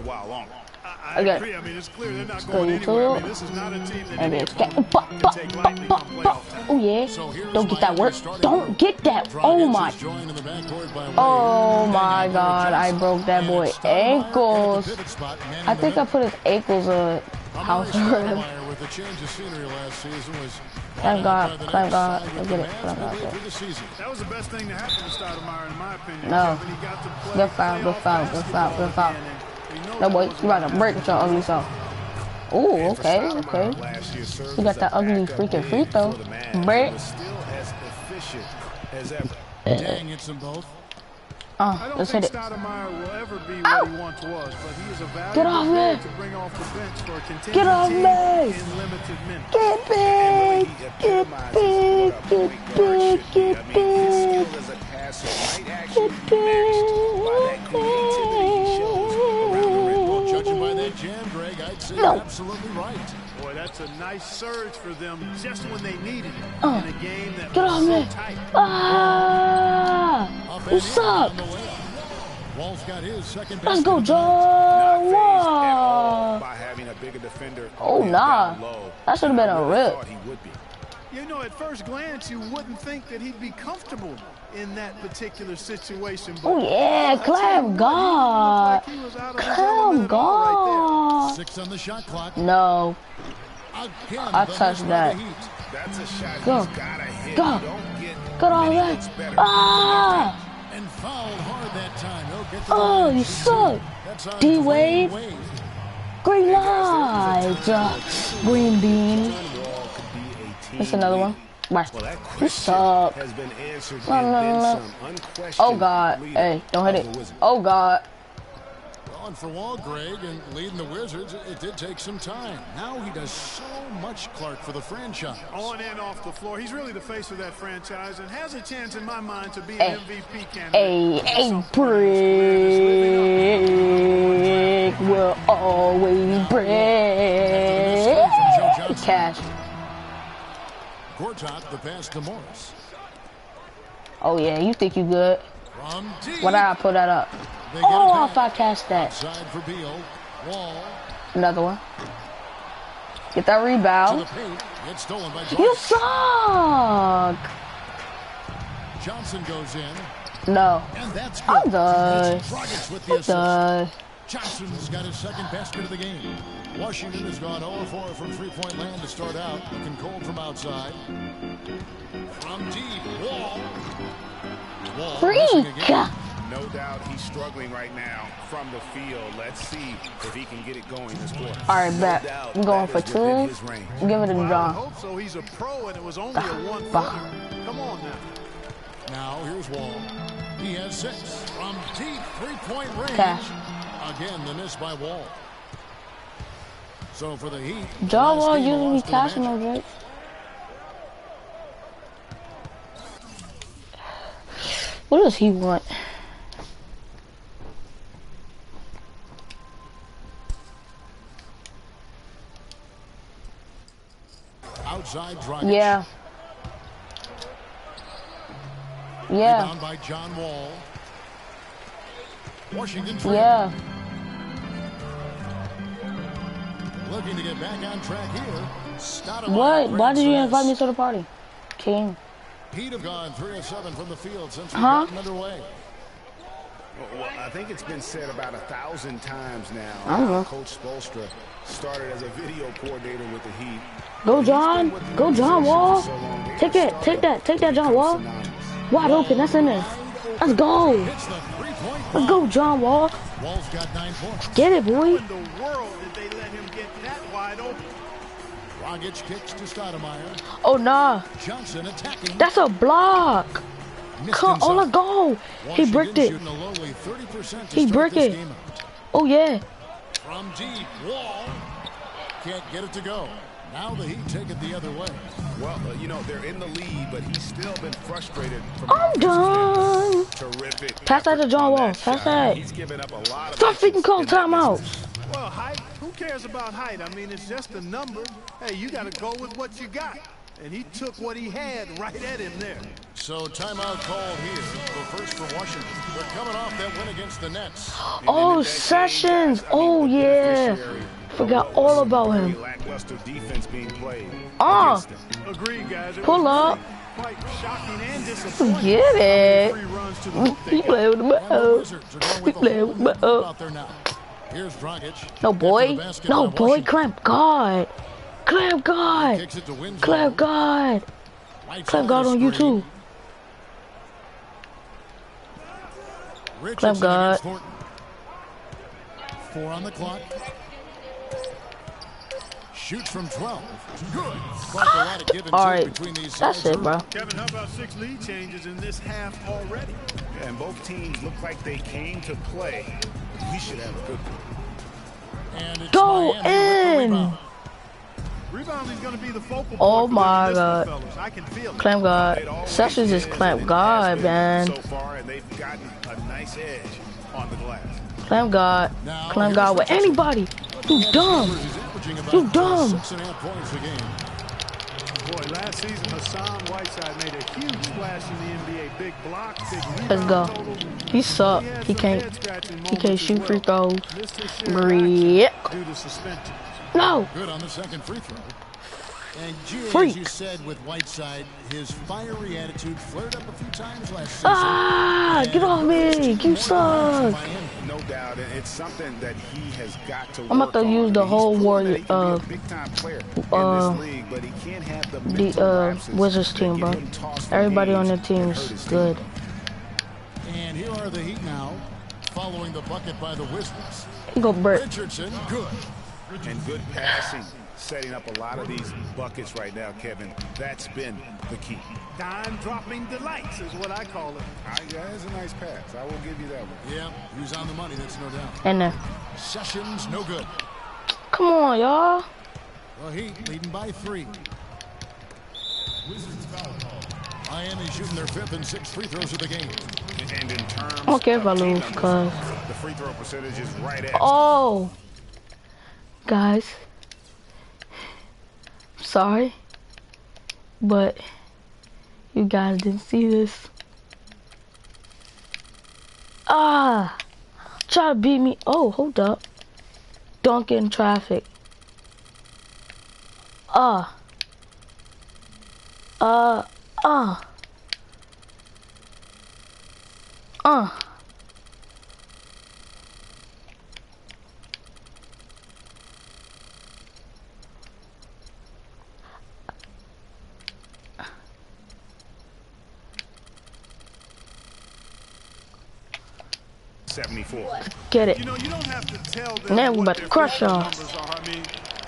while longer. I agree. I mean, it's clear they're not going anywhere. I mean, this is not a team that can take lightly come playoff time. Oh yeah. Don't get that work. Don't get that. Oh my. Oh my God. I broke that boy ankles. I think I put his ankles on house for him. Thank God. Thank God. I get it. Thank God. That was the best thing to happen to Stoudemire, in my opinion. No. Good foul. Good foul. Good foul. Good foul. No boy, you about to break with your ugly self. Oh, okay, okay. You got that ugly freaking free throw. Break. Let's hit it. Get off me! Get off me! Get big! Get big! Get big! Get big! Get big! Judging by that jam, Greg, I'd say you're absolutely right. Boy, that's a nice surge for them just when they needed it in a game that get was off so tight. What's up? Wall's got his second. Let's go, John Wall. Oh, nah. That should have been a rip. You know, at first glance, you wouldn't think that he'd be comfortable in that particular situation. Oh, yeah, Clam God. Clam God. 6 on the shot clock. No. Again, I touched that. Go. Go. Get all that. Ah! And fouled hard that time. Oh, you suck. D-Wade. Green light. Green bean. That's another one. Bye. You suck. No. Oh, God. Hey, don't hit it. Oh, God. Well, and for Wall, Greg, and leading the Wizards, it did take some time. Now he does so much, Clark, for the franchise. On and off the floor. He's really the face of that franchise and has a chance, in my mind, to be an MVP candidate. A brick will always break. Cash. Gortat, the pass to Morris. Oh, yeah, you think you good. Why did I put that up? Oh, if I catch that. For Beal. Wall. Another one. Get that rebound. You suck. Johnson goes in. No. And that's good. I'm done. I'm done. Johnson's got his second basket of the game. Washington has gone 0-4 from three-point land to start out. Looking cold from outside. From deep, Wall. Freak! No doubt he's struggling right now from the field. Let's see if he can get it going this quarter. All right, bet. I'm going for 2. Give it to John. I hope so. He's a pro, and it was only a 1-footer. Come on now. Now here's Wall. He has 6 from deep three-point range. Cash. Again, the miss by Wall. So for the Heat, John Wall usually cashing no Drake. What does he want? Outside Dragic. Yeah. Yeah. Rebound by John Wall. Washington. Yeah. Looking to get back on track here. What? Why did you invite me to the party? King. Heat have gone 3 of 7 from the field since we've gotten underway. Well, I think it's been said about 1,000 times now. I don't know. Coach Spoelstra started as a video coordinator with the Heat. Go, John. Go, John Wall. Take it. Take that. Take that, John Wall. Wide open. That's in there. Let's go. Let's go, John Wall. Wall's got 9 points. Get it, boy. How in the world did they let him get that wide open? Dragic kicks to Stoudemire. Oh, nah. Johnson attacking. That's a block. Come on, let's go. He bricked it. He bricked it. Oh, yeah. From deep, Wall can't get it to go. Now the Heat take it the other way. Well, you know, they're in the lead, but he's still been frustrated. I'm done. Terrific. Pass that to John Wall. Pass that. He's given up a lot of Stop freaking calling timeouts. Well, height, who cares about height? I mean, it's just a number. Hey, you got to go with what you got. and he took what he had right at him there. So timeout called here. The first for Washington. They're coming off that win against the Nets. Oh, Sessions. Oh, yeah. Forgot all about him. Agreed, guys. Pull up. Quite shocking and disappointing. Get it. He played with the ball. He played with the ball. Here's Dragic. No, boy. No, boy. Clamp God. Clamp God. Clamp God. Clamp God on YouTube. Clamp God. 4 on the clock. Shoots from 12. Good. All right, that's it, bro. Kevin, how about 6 lead changes in this half already? And both teams look like they came to play. We should have a good one. And it's Go Miami with the in. Rebounding is going to be the focal point. Oh for my this God. one, fellas. I can feel it. Clamp God. Sessions is Clamp God, man. So far, and they've gotten a nice edge on the glass. Clamp God. Clamp God with anybody. You dumb. You dumb. 6.5 points a game. Boy, last season Hassan Whiteside made a huge splash in the NBA. Big block, big rebound. Let's go. total. He suck. He can't shoot free throws. Green. Grip. Due to suspension. No. Good on the second free throw. And G, Freak. as you said with Whiteside, his fiery attitude flared up a few times last season. Ah, get off me. You suck. No doubt, and it's something that he has got to I'm about to use the whole Warrior, Wizards team, bro. Everybody on the team's good. And here are the Heat now, following the bucket by the Wizards. Go Brett. Richardson, good. And good passing, setting up a lot of these buckets right now, Kevin. That's been the key. Dime dropping delights is what I call it. That's a nice pass. I will give you that one. Yeah, he was on the money, that's no doubt. And there. Sessions, no good. Come on, y'all. The Heat leading by 3. Miami shooting their 5th and 6th free throws of the game. And in terms I don't care if I of lose, team cause numbers, the free throw percentage is right at. oh, guys, sorry, but you guys didn't see this. Ah, try to beat me. Oh, hold up. Dunk in traffic. Get it. You know, you don't have to tell them Now we what about to their crush physical y'all. numbers are. I mean,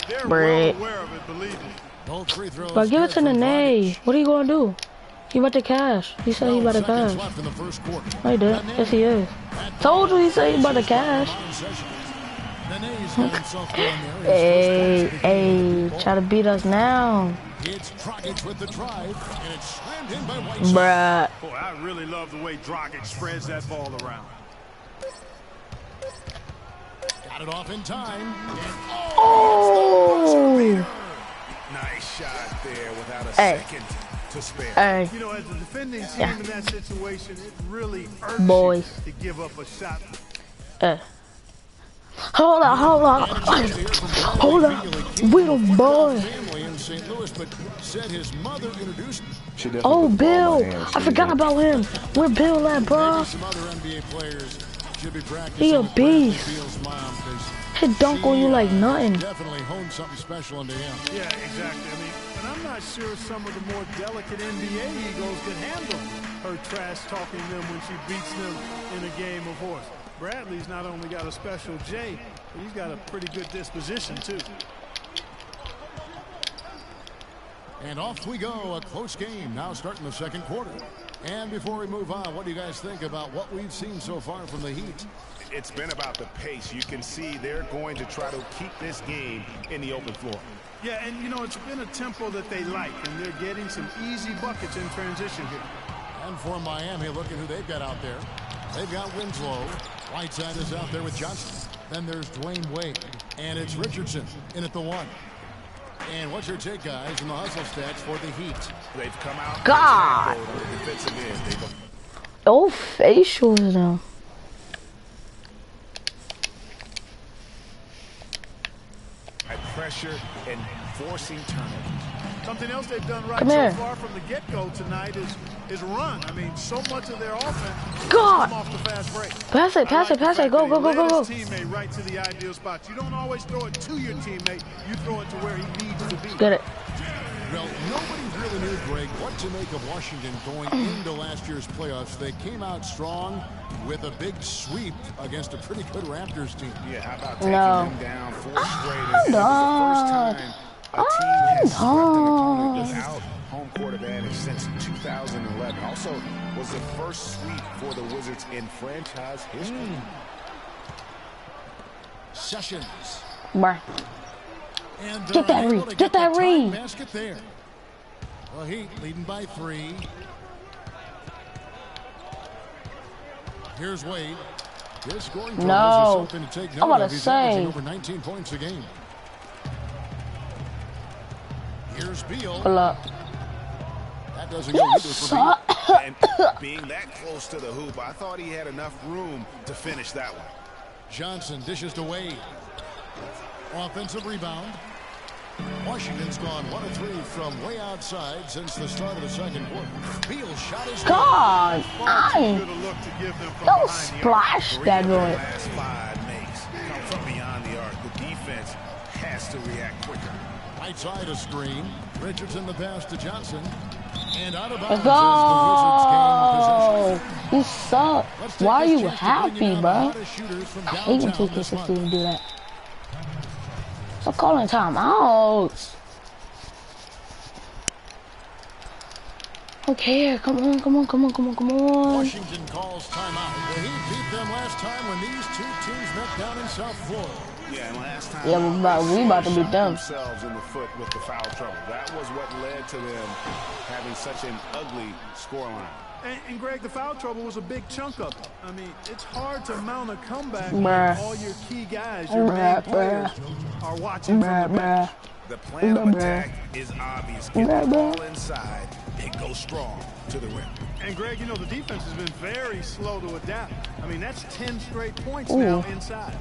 they're Brett. well aware of it, believe me. Both free throws. But give it to good from Nene. Dragic. What are you gonna do? He about to cash. He said he about to 12 seconds cash. left in the first quarter. No, he did. Yes, he is. Told you he said he about to cash. Nene's got himself going there. Hey, try to beat us now. It's Dragic with the drive, and it's slammed in by Whiteside. Bruh. Boy, I really love the way Dragic spreads that ball around. Got it off in time. And Oh! Nice shot there without a Hey. second to spare. Hey, You know, as a defending team Yeah. in that situation, it really irks Boys. you to give up a shot. hey. Hold on. Hold on. We the boy. family in St. Louis, but said his mother introduced Oh, Bill. I forgot about him. Where Bill at, bro? some other NBA players. Should be practicing He a with Bradley beast. Beal's mom, 'cause He dunk on you like nothing. definitely honed something special into him. Yeah, exactly. I mean, and I'm not sure some of the more delicate NBA egos could handle her trash talking them when she beats them in a game of horse. Bradley's not only got a special J, but he's got a pretty good disposition, too. And off we go, a close game now starting the second quarter. And before we move on, what do you guys think about what we've seen so far from the Heat? It's been about the pace. You can see they're going to try to keep this game in the open floor. Yeah, and you know, it's been a tempo that they like, and they're getting some easy buckets in transition here. And for Miami, look at who they've got out there. They've got Winslow. Whiteside is out there with Johnson. Then there's Dwayne Wade. And it's Richardson in at the 1. And what's your take, guys, in the hustle stats for the Heat? They've come out. God. On the defensive end. They've Oh, facials now. pressure and forcing turnovers. Something else they've done right Come so here. far from the get-go tonight is run. I mean, so much of their offense God. come off the fast break. Pass it, pass it, pass it. Go, go, go, go, go. Teammate right to the ideal spot. You don't always throw it to your teammate. You throw it to where he needs to be. Get it. Well, nobody really knew, Greg, what to make of Washington going into last year's playoffs. They came out strong with a big sweep against a pretty good Raptors team. Yeah, how about taking No. them down 4 straight? It was the first time a team has swept an opponent without home court advantage since 2011. Also, was the first sweep for the Wizards in franchise history. Sessions. Bruh. And Get that able read. to Get that the tying read. basket there. The Heat leading by 3. Here's Wade. His scoring totals are No. something to take I'm note about of. to He's say. averaging over 19 points a game. Here's Beal. Pull up. That doesn't go either for Beal. And Yes. being that close to the hoop, I thought he had enough room to finish that one. Johnson dishes to Wade. Offensive rebound. Washington's gone 1 of 3 from way outside since the start of the second quarter. Beal's shot is God. Far too I good a look to give them from don't behind the arc. splash that The joint. last 5 makes come from beyond the arc. The defense has to react quicker. right side a screen. Richardson the pass to Johnson. And out of Let's bounds as the Wizards gain go. possession. You suck. Let's take Why are this you chance to bring happy, in the bro? hottest shooters from I hate when downtown 2K16 this month. do that. Stop calling timeouts. Okay, come on, come on, come on, come on, come on. Washington calls timeout. The Heat beat them last time when these two teams met down in South Florida. Yeah, and last time Yeah, we about to beat shot them. themselves in the foot with the foul trouble. That was what led to them having such an ugly scoreline. And Greg, the foul trouble was a big chunk of it. I mean, it's hard to mount a comeback Bruh. when all your key guys, your main players, are watching from the bench. The plan of attack is obvious. Get the ball inside and go strong to the rim. And Greg, you know, the defense has been very slow to adapt. I mean, that's 10 straight points now inside.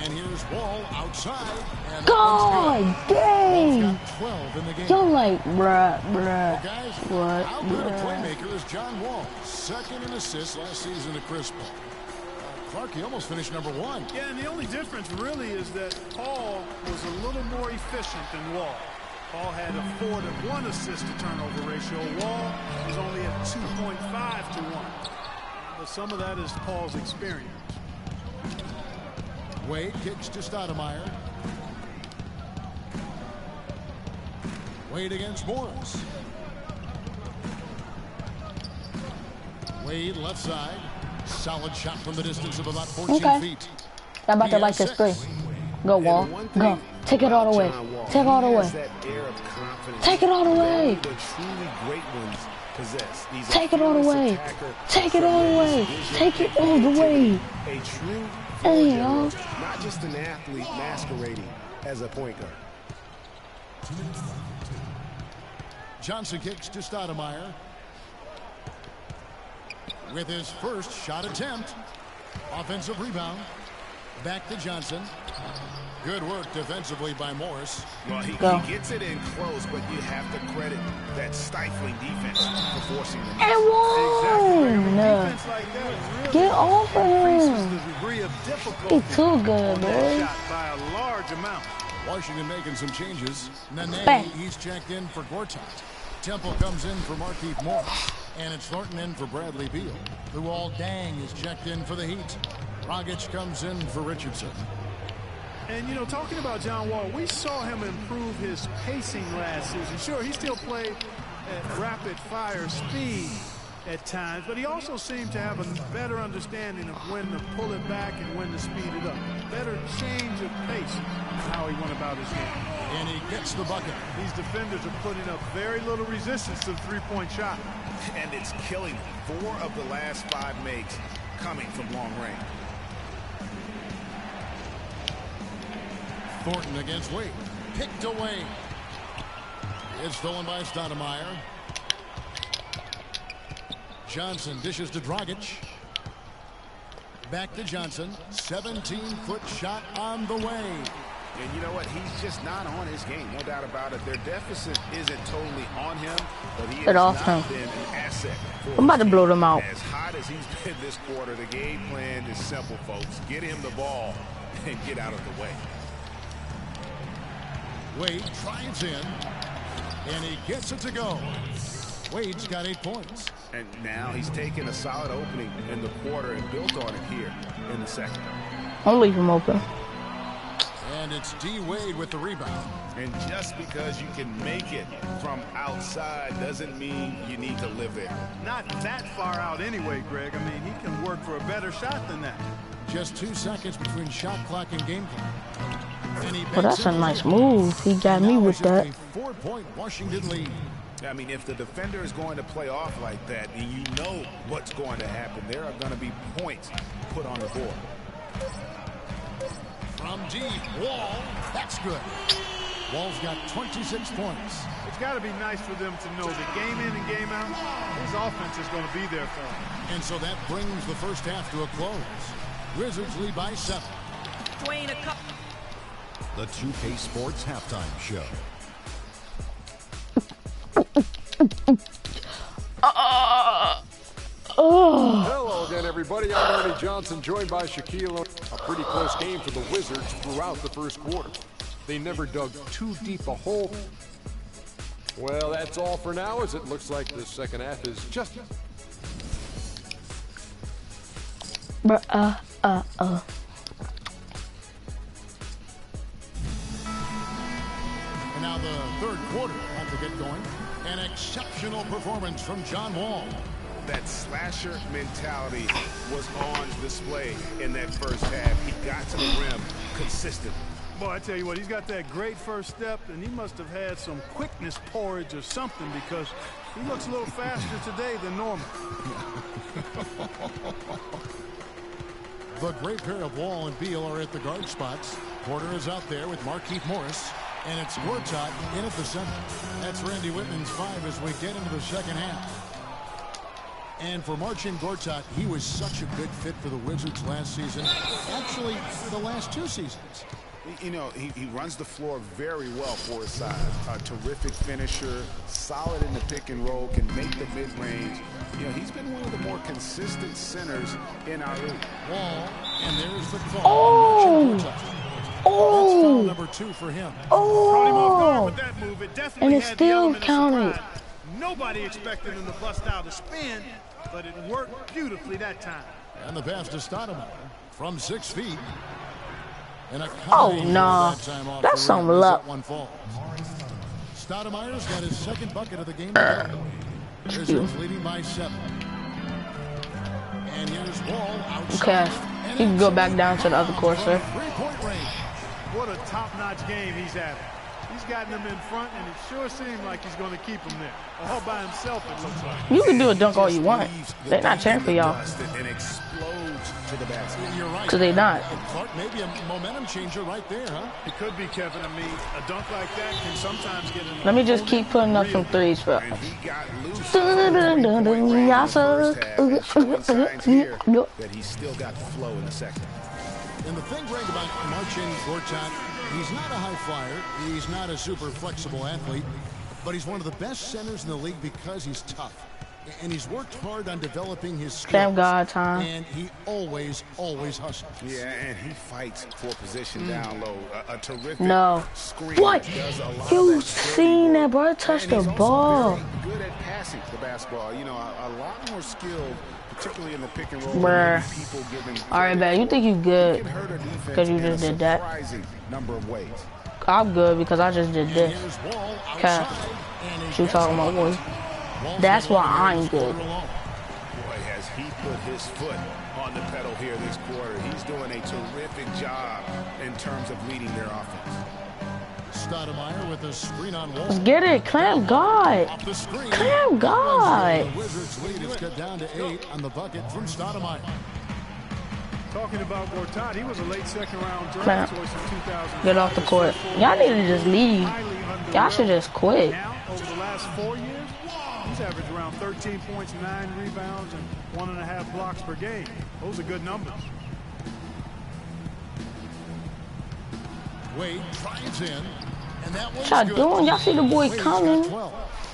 And here's Wall outside. And God Wall's dang. got 12 in the game. You're like, bruh. Guys, What? how good a playmaker is John Wall? Second in assists last season to Chris Paul. Clark, he almost finished number 1. Yeah, and the only difference really is that Paul was a little more efficient than Wall. Paul had a 4 to 1 assist to turnover ratio. Wall was only at 2.5 to 1. But some of that is Paul's experience. Wade kicks to Stoudemire. Wade against Morris. Wade left side. Solid shot from the distance of about 14 feet. I'm about to He like has this 3. 6. Go, Wall. Go. Take it all the way. Take it all the way. Take it all the way. The truly great ones possess. He's a Take it all the fearless way. attacker, Take it all the way. tremendous vision, Take it and all the way. creativity. A true Hey, floor y'all. general, not just an athlete masquerading as a point guard. Johnson kicks to Stoudemire. With his first shot attempt. Offensive rebound. Back to Johnson. Good work defensively by Morris. Well, he gets it in close, but you have to credit that stifling defense for forcing them. And one. Defense like that really Get off of increases him. the degree of difficulty He's too good, on that boy. shot by a large amount. Washington making some changes. Nene, Bang. he's checked in for Gortat. Temple comes in for Markieff Morris. And it's Thornton in for Bradley Beal. Luol Deng is checked in for the Heat. Dragic comes in for Richardson. And, you know, talking about John Wall, we saw him improve his pacing last season. Sure, he still played at rapid-fire speed at times, but he also seemed to have a better understanding of when to pull it back and when to speed it up. Better change of pace in how he went about his game. And he gets the bucket. These defenders are putting up very little resistance to the three-point shot. And it's killing them. 4 of the last 5 makes coming from long range. Thornton against Wade. picked away. It's stolen by Stoudemire. Johnson dishes to Dragic. Back to Johnson. 17-foot shot on the way. And you know what? He's just not on his game. No doubt about it. Their deficit isn't totally on him, but he has not been an asset. I'm about to blow them out. As hot as he's been this quarter, the game plan is simple, folks. Get him the ball and get out of the way. Wade drives in, and he gets it to go. Wade's got 8 points. And now he's taken a solid opening in the quarter and built on it here in the second. I'll leave him open. And it's D. Wade with the rebound. And just because you can make it from outside doesn't mean you need to live there. Not that far out anyway, Greg. I mean, he can work for a better shot than that. Just 2 seconds between shot clock and game clock. Well, that's a nice move. He got me with that. 4-point Washington lead. I mean, if the defender is going to play off like that, and you know what's going to happen, there are going to be points put on the board. From deep, Wall, that's good. Wall's got 26 points. It's got to be nice for them to know that game in and game out, his offense is going to be there for him. And so that brings the first half to a close. Wizards lead by 7. The 2K Sports Halftime Show. Hello again, everybody. I'm Ernie Johnson, joined by Shaquille. A pretty close game for the Wizards throughout the first quarter. They never dug too deep a hole. Well, that's all for now, as it looks like the second half is just... And now the third quarter about to get going. An exceptional performance from John Wall. That slasher mentality was on display in that first half. He got to the rim consistently. Boy, I tell you what, he's got that great first step, and he must have had some quickness porridge or something, because he looks a little faster today than normal. The great pair of Wall and Beal are at the guard spots. Porter is out there with Markieff Morris, and it's Gortat in at the center. That's Randy Whitman's 5 as we get into the second half. And for Marcin Gortat, he was such a good fit for the Wizards last season. Actually, the last 2 seasons. You know, he runs the floor very well for his size. A terrific finisher, solid in the pick and roll, can make the mid-range. You know, he's been one of the more consistent centers in our league. Wall, and there's the call. That's foul number 2 for him. Caught him off guard with that move. It definitely And it had still the element of counted. surprise. Nobody expected him to bust out a spin, but it worked beautifully that time. And the pass to Stoudemire from 6 feet. And a Oh, no. That's some luck. Stoudemire's got his second bucket of the game. Wizards leading by 7. And here's Wall outside. Okay, you can go back down to the other court, sir. 3-point range. What a top-notch game he's having. He's gotten them in front, and it sure seemed like he's going to keep them there. All by himself, it looks like. You can do a dunk all you want. They're not cheering for y'all. And explodes to the basket. You're right. Because they not. Clark, maybe a momentum changer right there, huh? It could be, Kevin. I mean, a dunk like that can sometimes get in. Let me just keep putting up some threes for And us. he got loose from the three-point range in the first half, and showing signs here that he's still got the flow in the second. And the thing, Greg, about Marcin Gortat, he's not a high flyer. He's not a super flexible athlete, but he's one of the best centers in the league because he's tough. And he's worked hard on developing his skills. Thank God, Tom. And he always hustles. Yeah, and he fights for position down low. A terrific screen. What? Does a lot You of that seen dirty that, bro? work. Touch And the he's also ball. very good at passing the basketball. You know, a lot more skilled, particularly in the pick and roll. Bruh. People giving Alright, man, you think you He good can hurt a defense because you in just a did that? surprising number of ways. I'm good because I just did And this. here's Wall Okay. outside. And he You talking about gets boy? it. Wall's That's got why one I'm here this good. quarter alone. Boy, has he put his foot on the pedal here this quarter. He's doing a terrific job in terms of leading their offense. Stoudemire with a screen on Wall. Let's get it. Clamp God. Off the screen. Clamp God. The Wizards lead is cut down to 8 on the bucket from Stoudemire. Talking about Gortat, he was a late second-round draft choice in 2000. Get off the court. Y'all need to just leave. Y'all should just quit. Now, over the last 4 years, he's averaged around 13 points, 9 rebounds, and 1.5 blocks per game. Those are good numbers. Wade drives in, and that was What y'all doing? Y'all see the boy Wade's coming. got 12.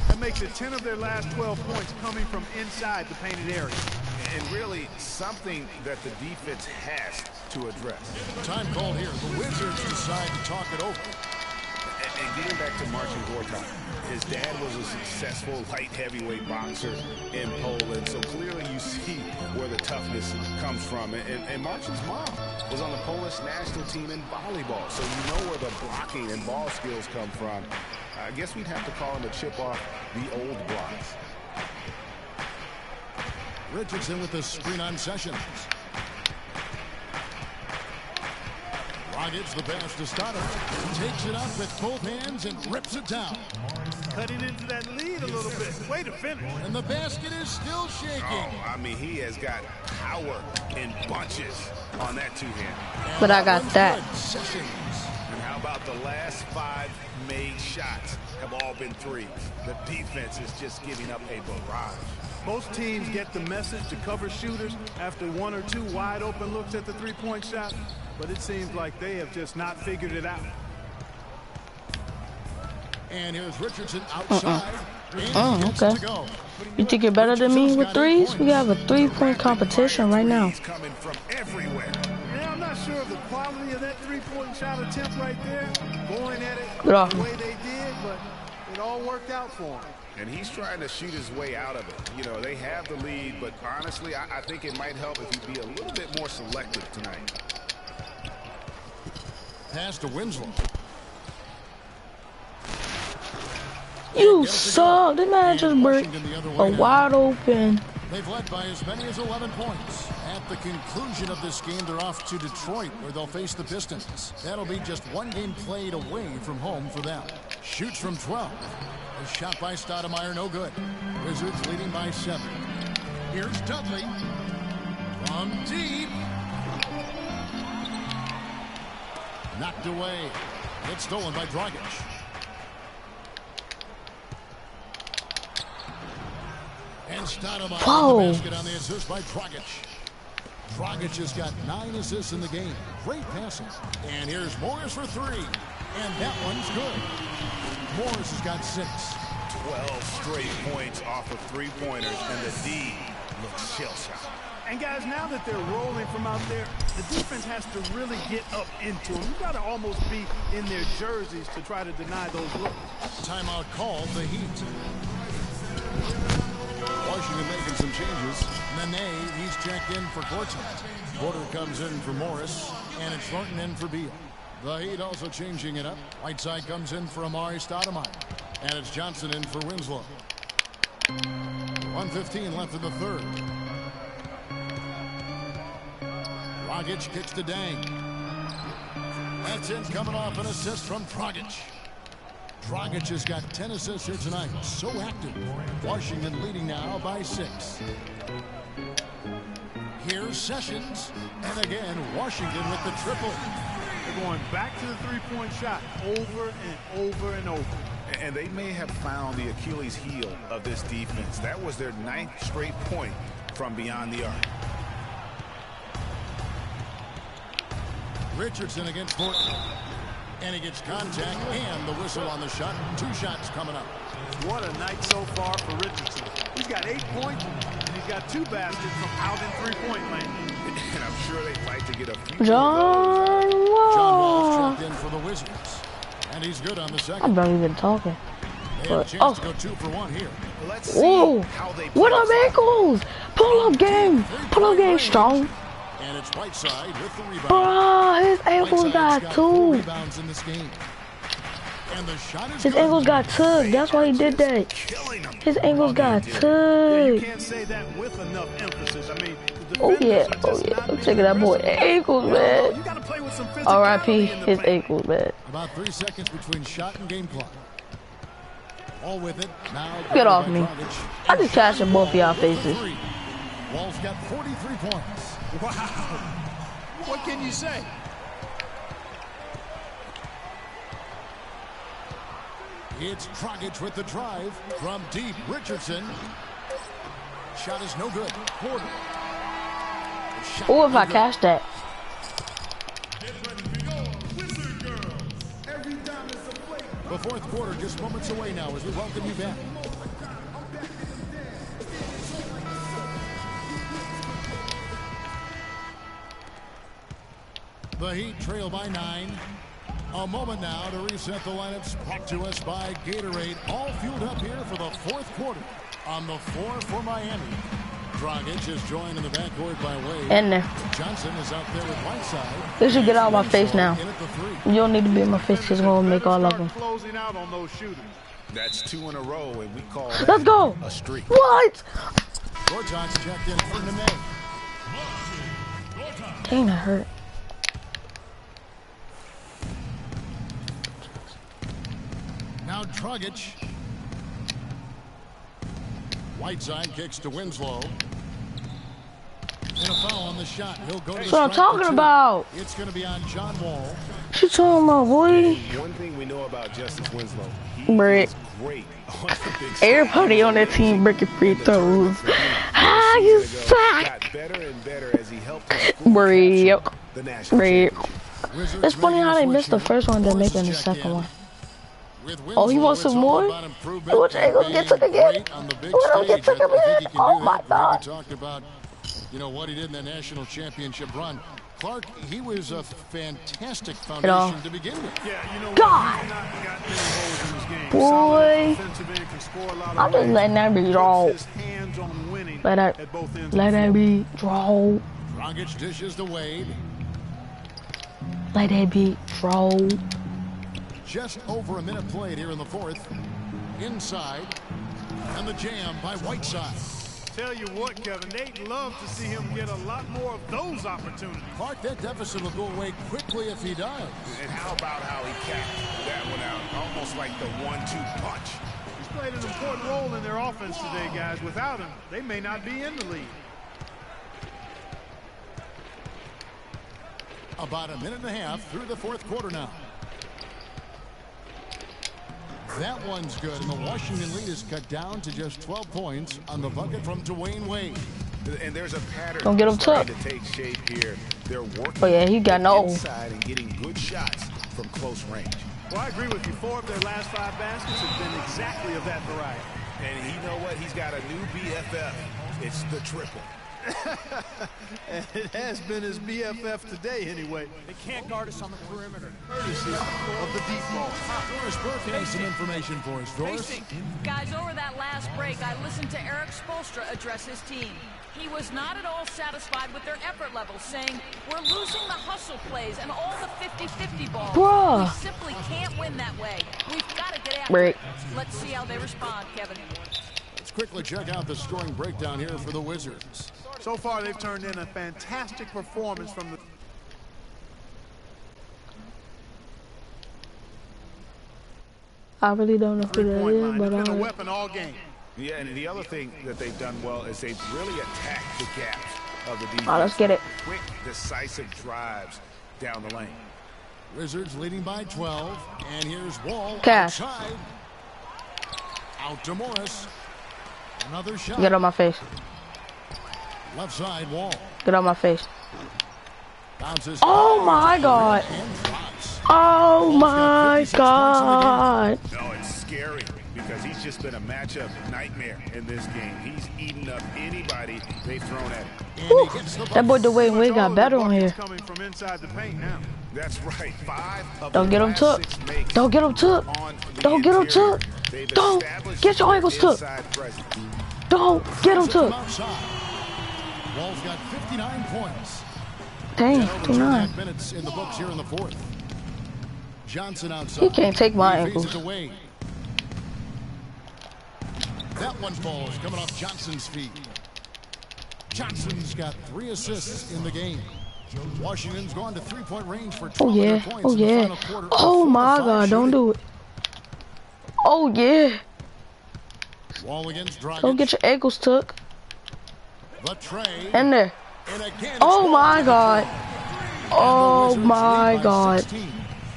That makes it 10 of their last 12 points coming from inside the painted area. And really something that the defense has to address. Time called here. The Wizards decide to talk it over. And getting back to Marcin Gortat, his dad was a successful light heavyweight boxer in Poland, so clearly you see where the toughness comes from. And Marcin's mom was on the Polish national team in volleyball, so you know where the blocking and ball skills come from. I guess we'd have to call him a chip off the old blocks. Richardson with the screen on Sessions. Dragic, the pass to Stoudemire. Takes it up with both hands and rips it down. Cutting into that lead a little bit. Way to finish. And the basket is still shaking. Oh, I mean, he has got power in bunches on that two-hand. But I got that. Sessions. And how about the last 5 made shots have all been threes? The defense is just giving up a barrage. Most teams get the message to cover shooters after 1 or 2 wide open looks at the three-point shot, but it seems like they have just not figured it out. And here's Richardson outside. Okay. You think you're better than me with threes? We have a 3-point competition right now. He's coming from everywhere. Yeah, I'm not sure of the quality of that three-point shot attempt right there, going at it Get off the me. way they did, but it all worked out for him. And he's trying to shoot his way out of it. You know, they have the lead, but honestly, I think it might help if he'd be a little bit more selective tonight. Pass to Winslow. You suck. This man just break a wide open. They've led by as many as 11 points. At the conclusion of this game, they're off to Detroit, where they'll face the Pistons. That'll be just 1 game played away from home for them. Shoots from 12. A shot by Stoudemire, no good. Wizards leading by 7. Here's Dudley. From deep. Knocked away. It's stolen by Dragic. And Stoudemire Whoa. with the basket on the assist by Dragic. Dragic has got 9 assists in the game. Great passing. And here's Morris for 3. And that one's good. Morris has got 6. 12 straight points off of three-pointers, and the D looks shell-shocked. And guys, now that they're rolling from out there, the defense has to really get up into them. You got to almost be in their jerseys to try to deny those looks. Timeout called the Heat. Washington making some changes. Nene, he's checked in for Gortat. Porter comes in for Morris, and it's Thornton in for Beal. The Heat also changing it up. Whiteside comes in for Amari Stoudemire, and it's Johnson in for Winslow. 1:15 left in the third. Dragic kicks to Dang. That's in, coming off an assist from Dragic. Dragic has got 10 assists here tonight. So active. Washington leading now by 6. Here's Sessions. And again, Washington with the triple. They're going back to the three-point shot over and over and over. And they may have found the Achilles heel of this defense. That was their 9th straight point from beyond the arc. Richardson against Thornton. And he gets contact and the whistle on the shot. 2 shots coming up. What a night so far for Richardson. He's got 8 points, and he's got 2 baskets from out in three-point land. And I'm sure they'd like to get a few John John Wall's Wall. checked in for the Wizards. And he's good on the I'm second. not even talking. They have a But, chance to go 2 for 1 here. Let's see Whoa. how they What play. up, ankles? Pull up game. Pull up game strong. And it's Whiteside with the rebound. Bruh, his ankles Whiteside's got 4 2. rebounds in this game. And the shot is His good. ankles got took. That's why he did that. Killing them. His ankles got You took. can't say that with enough emphasis. I mean, the Oh yeah, defenders are oh just yeah. not I'm being checking that boy aggressive. ankles, You man. got to play with some physicality R.I.P. in the his paint. ankles, man. About 3 seconds between shot and game clock. All with it. Now Get off by me. Dragic. I just catching both of y'all faces. Wall's got 43 points. Wow. What can you say? It's Dragic with the drive from deep. Richardson. Shot is no good. Porter. Oh, if I catch that. The fourth quarter just moments away now as we welcome you back. The Heat trail by 9. A moment now to reset the lineups brought to us by Gatorade. All fueled up here for the fourth quarter. On the floor for Miami. Dragic is joined in the backcourt by Wade. In there. Johnson is out there with Whiteside. They should get out of my face now. You don't need to be in my face because I'm going to make all of them. Closing out on those shooters. That's 2 in a row, and we call Let's go. a streak. What? Gortat's checked in for Nene. Dang, that hurt. Now Dragic. Whiteside kicks to Winslow. And a foul on the shot. He'll go to That's what I'm talking about. It's going to be on John Wall. What you talking about, boy? One thing we know about Justice Winslow, Brick. great on the big Everybody on that team breaking free throws. Ah, you suck. got better and better as he helped Brick. the national Brick. Wizards It's funny how they making a missed the switch first one, then here. making the Morris second one. With Oh, he Winslow, wants it's some all more? about improvement What, they gonna and get took being again? great on the big What, gonna get stage. took I think again? he can Oh do my that. God. We talked about, you know, what he did in the national championship run. Clark, he was a fantastic foundation to begin with. Yeah, you know God. he's not got many holes in his game. Boy. Solid defensive end, can score a lot of I'm just runs. letting that be draw. Puts his hands on winning Let that, at both ends let of the that floor. be draw. Dragic dishes to Wade. Let that be draw. Just over a minute played here in the fourth. Inside. And the jam by Whiteside. Tell you what, Kevin, they'd love to see him get a lot more of those opportunities. Clark, that deficit will go away quickly if he does. And how about how he capped that one out? Almost like the 1-2 punch. He's played an important role in their offense today, guys. Without him, they may not be in the lead. About a minute and a half through the fourth quarter now. That one's good, and the Washington lead is cut down to just 12 points on the bucket from Dwayne Wade. And there's a pattern Don't get him starting took. to take shape here. They're working Oh, yeah, he got no. inside and getting good shots from close range. Well, I agree with you. 4 of their last 5 baskets have been exactly of that variety. And you know what? He's got a new BFF. It's the triple. And it has been his BFF today, anyway. They can't guard us on the perimeter. Courtesy of the deep ball. Doris Burke has some information for us. Doris? Guys, over that last break, I listened to Eric Spoelstra address his team. He was not at all satisfied with their effort levels, saying, we're losing the hustle plays and all the 50-50 balls. Bruh. We simply can't win that way. We've got to get after Break. it. Let's see how they respond, Kevin. Let's quickly check out the scoring breakdown here for the Wizards. So far, they've turned in a fantastic performance from the... I really don't know who that three-point is, line. but It's been a weapon all game. Yeah, and the other thing that they've done well is they've really attacked the gaps of the defense. All right, let's get it. Quick, decisive drives down the lane. Wizards leading by 12. And here's Wall Cash. outside. Out to Morris. Another shot. Get on my face. Left side, Wall. Get on my face. Bounces. Oh my God. And drops. Oh my God. No, it's scary because he's just been a matchup nightmare in this game. He's eaten up anybody they've thrown at him. And Whew. he gets the That boy Dwayne Wade All got of better the on buckets here. coming from inside the paint now. That's right. 5 of Don't the get him last took. 6 makes Don't get him took. on the Don't get him interior. took. They've Don't established get your their ankles took. inside presence. Don't get him Sets him took. outside. Wall's got 59 points. Dang, Over 59. 2.5 minutes in the books here in the fourth. Johnson outside. He can't take my He ankles. faces away. That one ball is coming off Johnson's feet. Johnson's got 3 assists in the game. Washington's gone to 3-point range for 12 Oh yeah. points Oh in the yeah. final quarter. Oh my 4-5 God, don't shooting. do it. Oh yeah. Wall against Dragic. Don't get your ankles took. The tray. In there. And again, Oh it's my Wall. God. Oh my God. 16.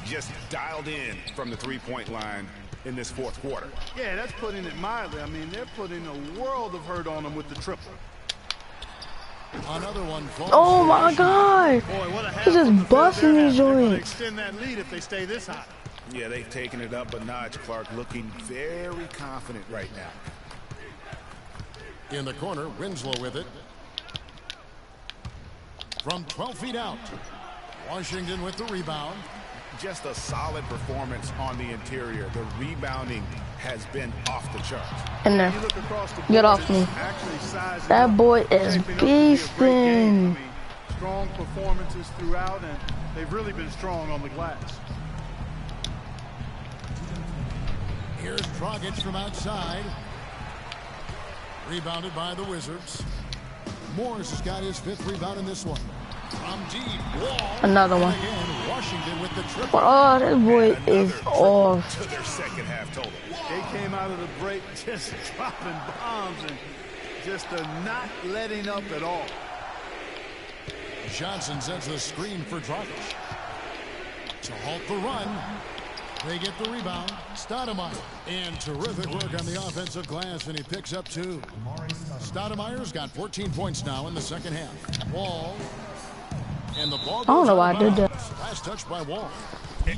Just dialed in from the three-point line in this fourth quarter. Yeah, that's putting it mildly. I mean, they're putting a world of hurt on them with the triple. Another one falls. Oh my God. Boy, what a half He's from the just busting they're these gonna joints. extend that lead if they stay this hot. Yeah, they've taken it up a notch. Clark looking very confident right now. In the corner, Winslow with it. From 12 feet out. Washington with the rebound. Just a solid performance on the interior. The rebounding has been off the charts. In there. You look across the Get board, off me. it's actually sizing That up, boy is shaping up to be a great game. I beasting. mean, strong performances throughout, and they've really been strong on the glass. Here's Dragic from outside. Rebounded by the Wizards. Morris has got his 5th rebound in this one. From deep, Wall. Another one. And again, Washington with the triple. Oh, this boy is off. To their second half total. They came out of the break just dropping bombs and just not letting up at all. Johnson sends the screen for Dragic. To halt the run. They get the rebound. Stoudemire. And terrific work on the offensive glass, and he picks up 2. Stoudemire's got 14 points now in the second half. Wall. And the ball goes I don't know why out I of did that. bounds. Last touch by Wall.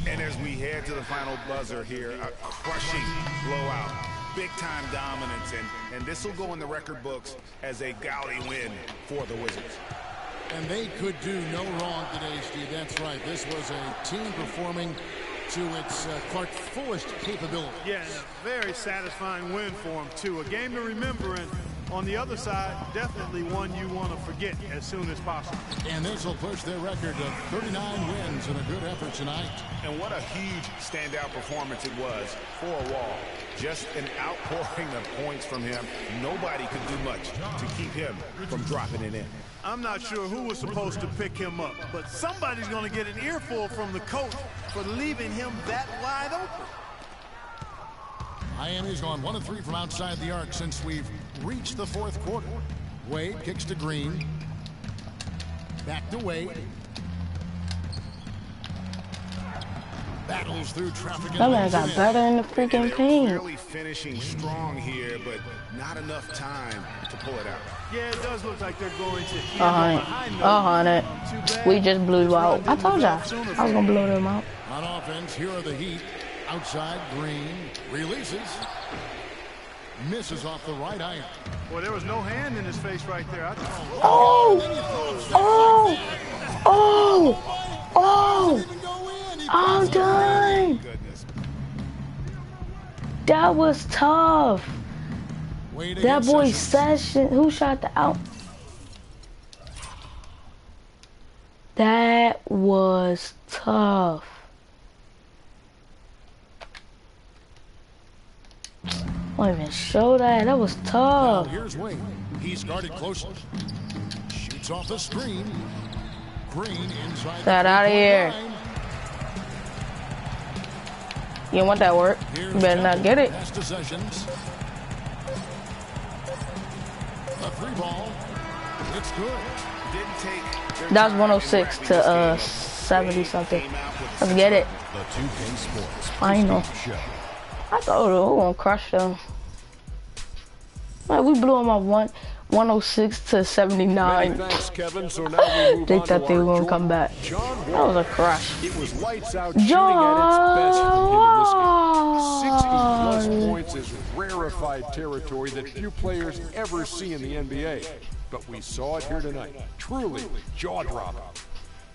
And as we head to the final buzzer here, a crushing blowout. Big-time dominance, and this will go in the record books as a gaudy win for the Wizards. And they could do no wrong today, Steve. That's right. This was a team performing to its Clark fullest capability. Yeah, and a very satisfying win for them, too. A game to remember, and on the other side, definitely one you want to forget as soon as possible. And this will push their record to 39 wins and a good effort tonight. And what a huge standout performance it was for Wall. Just an outpouring of points from him. Nobody could do much to keep him from dropping it in. I'm not sure who was supposed to pick him up, but somebody's going to get an earful from the coach for leaving him that wide open. Miami's gone 1 of 3 from outside the arc since we've reached the fourth quarter. Wade kicks to Green. Back to Wade. Battles through traffic. That man got better in the freaking paint. Really finishing strong here, but not enough time to pull it out. Yeah, it does look like they're going to end on a high note. on it. Too bad. We just blew you out. I told y'all I was gonna blow them out. On offense, here are the Heat. Outside, Green releases. Misses off the right iron. Boy, there was no hand in his face right there. I thought, Oh, I'm done. Goodness. That was tough. Wade That against boy Sessions. Session, who shot the out? That was tough. Won't even show that. That was Now tough. here's Wade. He's guarded closely. Shoots off the screen. Green inside. Get out of here. You don't want that work. You better not get it. Pass to Sessions. A 3-ball. It's good. Didn't take their That was time 106 in to wrapping this game up. 70 something. Came out with Let's get it. The 2K Sports Final. Postgame Show. I thought we were gonna crush them. Like, we blew them up 106 to 79. Many thanks, Kevin. So now we move They on thought to they were our gonna come back. John That Wall. was a crush. It was lights out shooting at its best from him in this game. 60-plus points is rarefied territory that few players ever see in the NBA. But we saw it here tonight. Truly jaw-dropping.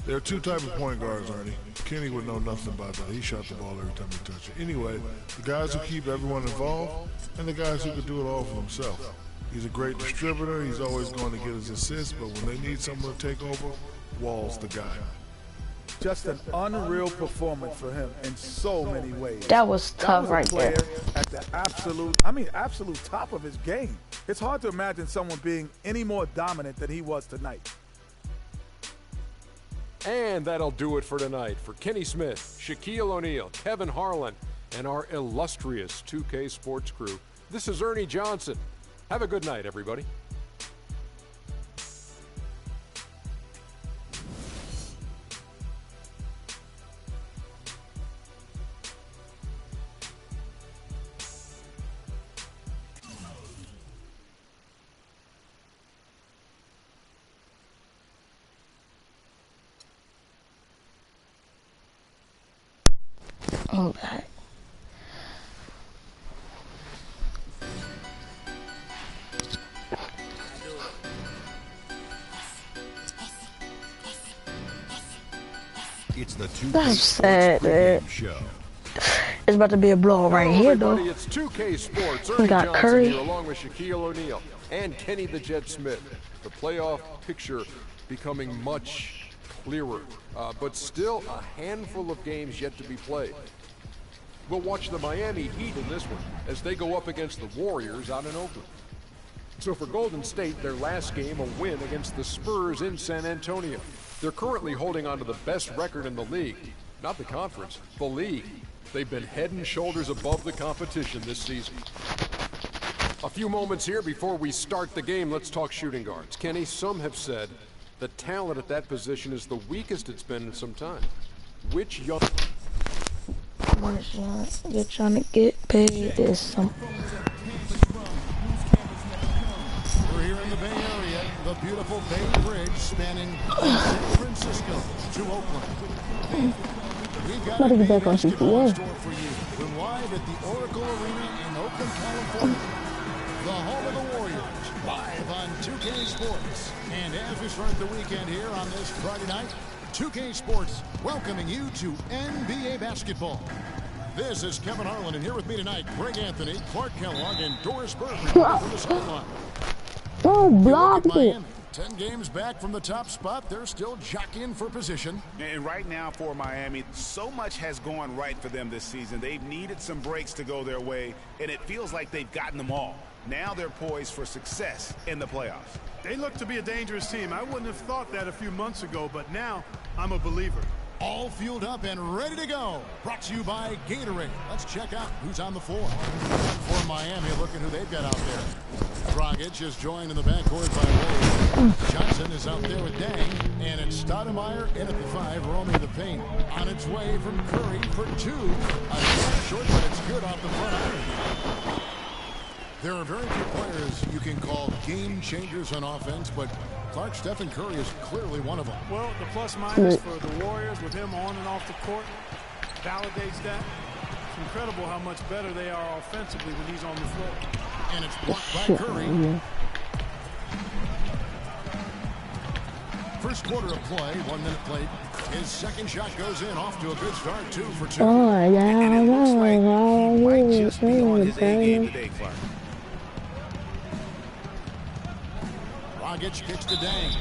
There are two types of point guards, Ernie. Kenny would know nothing about that. He shot the ball every time he touched it. Anyway, the guys who keep everyone involved and the guys who can do it all for themselves. He's a great distributor. He's always going to get his assists, but when they need someone to take over, Wall's the guy. Just an unreal performance for him in so many ways. That was tough was a right there. player at the absolute top of his game. It's hard to imagine someone being any more dominant than he was tonight. And that'll do it for tonight. For Kenny Smith, Shaquille O'Neal, Kevin Harlan, and our illustrious 2K Sports crew, this is Ernie Johnson. Have a good night, everybody. I'm back. It's the 2K That's Sports sad, pregame show. It's about to be a blow right here, though. It's 2K Sports. We Ernie got Johnson Curry. here, along with Shaquille O'Neal and Kenny the Jet Smith. The playoff picture becoming much clearer, but still a handful of games yet to be played. We'll watch the Miami Heat in this one as they go up against the Warriors out in Oakland. So for Golden State, their last game, a win against the Spurs in San Antonio. They're currently holding on to the best record in the league. Not the conference, the league. They've been head and shoulders above the competition this season. A few moments here before we start the game, let's talk shooting guards. Kenny, some have said the talent at that position is the weakest it's been in some time. Which young... You're trying to get paid this something. We're here in the Bay Area, the beautiful Bay Bridge spanning San Francisco to Oakland. We've got Gotta a get big back on basketball in CPA. store for you. We're live at the Oracle Arena in Oakland, California, the home of the Warriors, live on 2K Sports. And as we start the weekend here on this Friday night, 2K Sports welcoming you to NBA basketball. This is Kevin Harlan, and here with me tonight, Greg Anthony, Clark Kellogg, and Doris Burke from the sideline. Oh, block it. Miami, 10 games back from the top spot. They're still jockeying for position. And right now for Miami, so much has gone right for them this season. They've needed some breaks to go their way, and it feels like they've gotten them all. Now they're poised for success in the playoffs. They look to be a dangerous team. I wouldn't have thought that a few months ago, but now I'm a believer. All fueled up and ready to go. Brought to you by Gatorade. Let's check out who's on the floor. For Miami, look at who they've got out there. Dragic is joined in the backcourt by Williams. Johnson is out there with Dang. And it's Stoudemire in at the 5, roaming the paint. On its way from Curry for 2. A short, but it's good off the front iron. There are very few players you can call game changers on offense, but Clark, Stephen Curry is clearly one of them. Well, the plus-minus for the Warriors with him on and off the court validates that. It's incredible how much better they are offensively when he's on the floor. And it's blocked by Curry. First quarter of play, 1 minute played. His second shot goes in, off to a good start, 2 for 2. Oh, yeah, And it looks like he might just be on his A game today, Clark. Dragic kicks to Dang.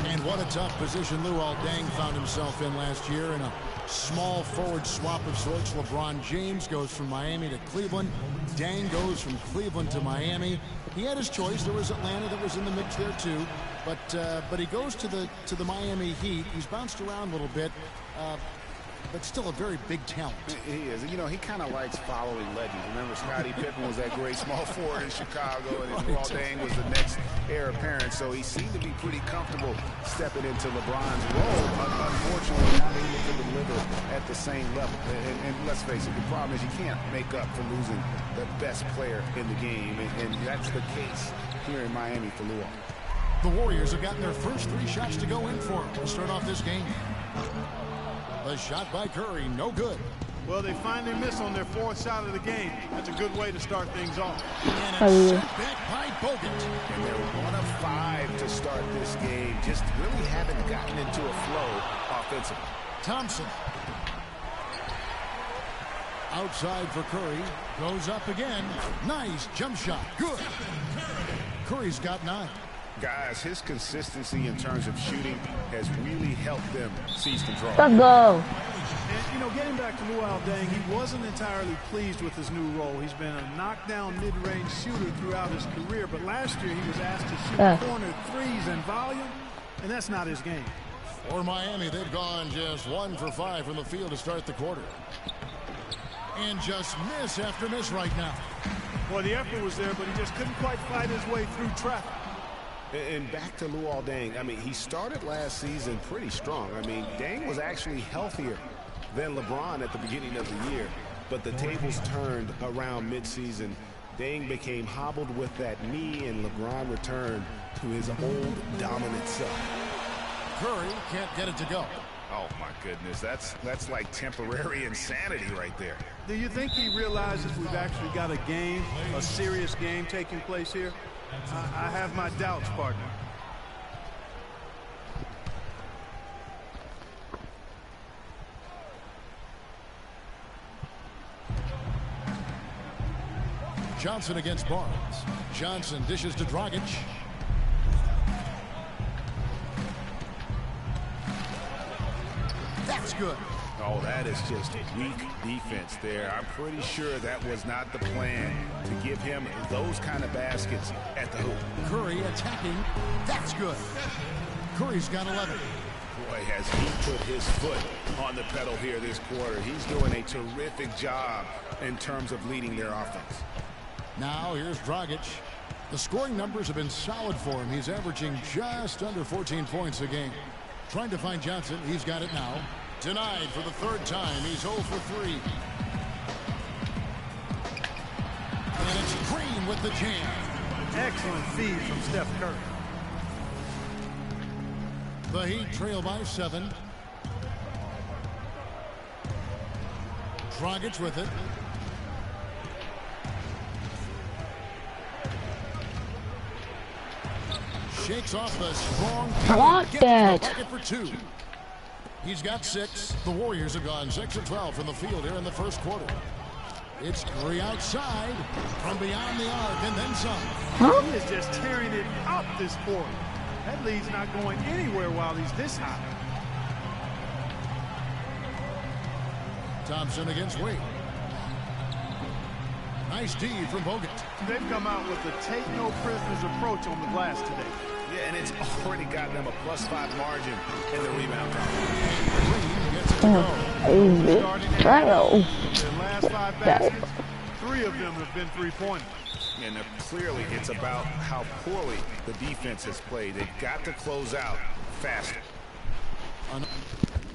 And what a tough position Luol Deng found himself in last year in a small forward swap of sorts. LeBron James goes from Miami to Cleveland. Dang goes from Cleveland to Miami. He had his choice. There was Atlanta that was in the mix there too. But he goes to the Miami Heat. He's bounced around a little bit. But still a very big talent. He is. You know, he kind of likes following legends. Remember, Scottie Pippen was that great small forward in Chicago, and Luol Deng was the next heir apparent. So he seemed to be pretty comfortable stepping into LeBron's role. Unfortunately, not able to deliver at the same level. And let's face it, the problem is you can't make up for losing the best player in the game. And that's the case here in Miami for Luol. The Warriors have gotten their first 3 shots to go in for to start off this game. A shot by Curry, no good. Well, they finally miss on their 4th shot of the game. That's a good way to start things off. And it's set back by Bogut. And they're 1 of 5 to start this game. Just really haven't gotten into a flow offensively. Thompson. Outside for Curry. Goes up again. Nice jump shot. Good. Curry's got 9. Guys, his consistency in terms of shooting has really helped them seize control. Let's go. And, you know, getting back to Luol Deng, he wasn't entirely pleased with his new role. He's been a knockdown mid-range shooter throughout his career, but last year he was asked to shoot corner threes in volume, and that's not his game. For Miami, they've gone just 1 for 5 from the field to start the quarter. And just miss after miss right now. Well, the effort was there, but he just couldn't quite fight his way through traffic. And back to Luol Deng. I mean, he started last season pretty strong. I mean, Deng was actually healthier than LeBron at the beginning of the year. But the tables turned around midseason. Deng became hobbled with that knee, and LeBron returned to his old dominant self. Curry can't get it to go. Oh, my goodness. That's like temporary insanity right there. Do you think he realizes we've actually got a game, a serious game taking place here? I have my doubts, partner. Johnson against Barnes. Johnson dishes to Dragic. That's good. Oh, that is just weak defense there. I'm pretty sure that was not the plan to give him those kind of baskets at the hoop. Curry attacking. That's good. Curry's got 11. Boy, has he put his foot on the pedal here this quarter. He's doing a terrific job in terms of leading their offense. Now here's Dragic. The scoring numbers have been solid for him. He's averaging just under 14 points a game. Trying to find Johnson. He's got it now. Denied for the third time. He's 0 for 3. And it's Green with the jam. Excellent feed from Steph Curry. The Heat trail by 7. Dragic with it. Shakes off the strong. Block that. For 2. He's got 6. The Warriors have gone 6 of 12 from the field here in the first quarter. It's Curry outside from beyond the arc and then some. Huh? He is just tearing it up this quarter. That lead's not going anywhere while he's this high. Thompson against Wade. Nice D from Bogut. They've come out with the take no prisoners approach on the glass today. Yeah, and it's already gotten them a +5 margin in the rebound Their last 5 baskets, 3 of them have been 3-pointers. And clearly it's about how poorly the defense has played. They've got to close out faster.